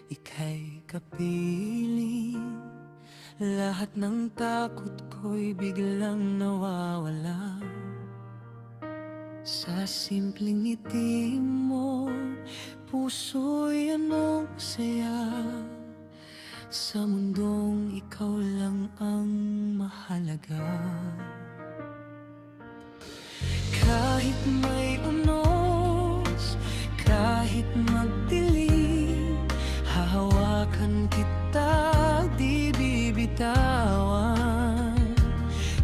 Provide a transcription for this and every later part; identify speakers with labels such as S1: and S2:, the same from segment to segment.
S1: ika'y kapiling. Lahat ng takot ko'y biglang nawawala sa simpleng ngiti mo. Puso'y anong saya sa mundong ikaw lang ang mahalaga. Kahit may unos, kahit magdilim, hahawakan kita, di bibitawan.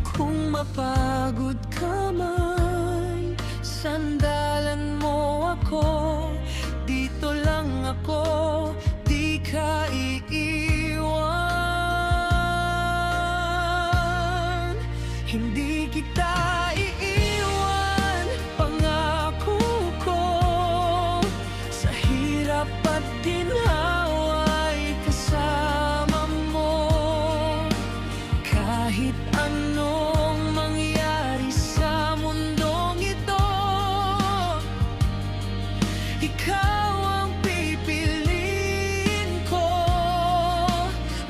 S1: Kung mapagod ka man, sandalan mo ako. Dito lang ako, di ka iiwan. Hindi kita iiwan, pangako ko. Sa hirap at ginhawa'y kasama mo. Kahit anong mangyari sa mundong ito, ikaw ang pipiliin ko.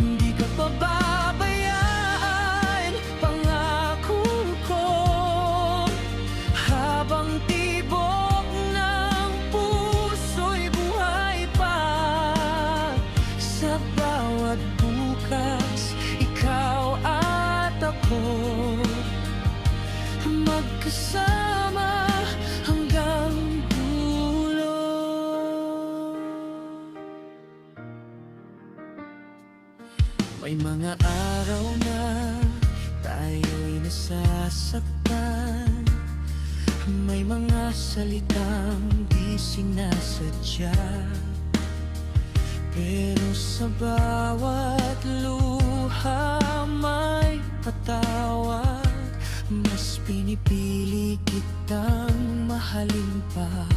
S1: Hindi ka pababayaan, pangako ko. Habang tibok ng puso'y buhay pa, sa bawat bukas, ikaw at ako, magkasama hanggang dulo. May mga araw na tayo'y nasasaktan, may mga salitang di sinasadya, pero sa bawat luha may patawag. Mas pinipili kitang mahalin pa.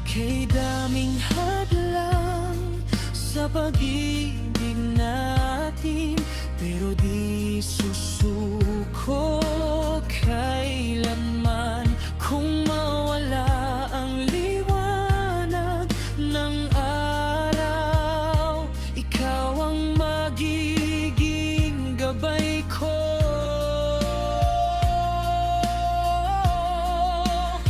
S1: Kay daming hadlang sa pag-ibig natin, pero di susuko kailanman. Kung mawala ang liwanag ng araw, ikaw ang magiging gabay ko.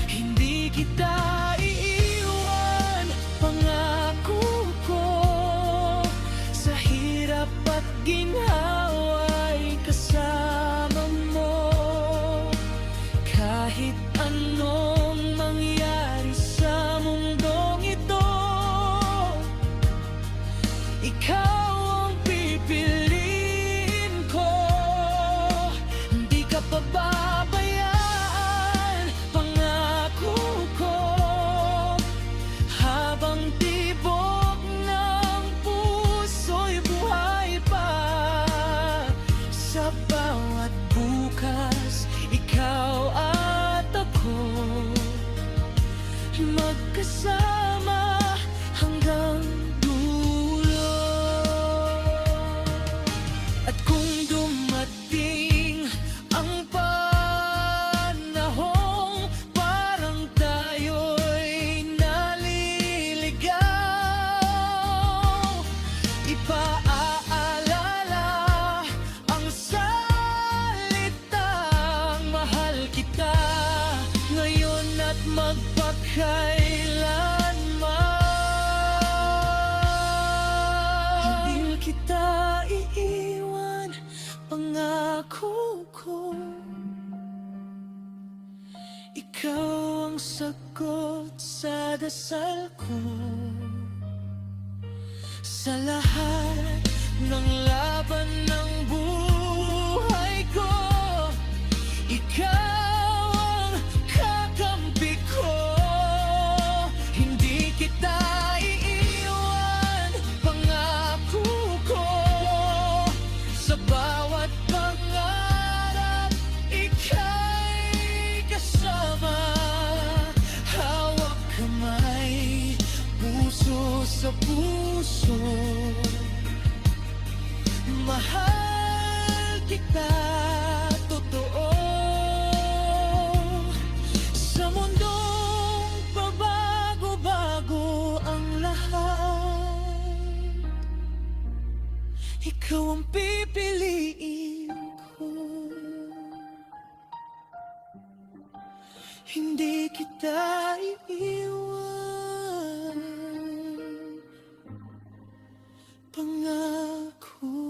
S1: Hindi kita iiwan, pangako ko. Sa hirap at ginhawa'y kasama mo. Kahit anong mangyari sa mundong ito, ikaw ang pipiliin ko. Hindi ka pababayaan, pangako ko. Habang tibok ng puso'y buhay pa, sa bawat bukas, ikaw at ako, magkasama hanggang dulo. At kung dumating ang panahong parang tayo'y naliligaw, ipaalala ang salitang mahal kita ngayon at magpakailanman. Hindi kita iiwan, pangako ko. Ikaw ang sagot sa dasal ko. Sa lahat ng laban ng buhay ko, ikaw ang kakampi ko. Hindi kita iiwan, pangako ko. Sa bawat pangarap, ika'y kasama. Hawak kamay, puso sa puso, mahal kita totoo. Sa mundong pabago-bago ang lahat, ikaw ang pipiliin ko. Hindi kita iiwan, pangako.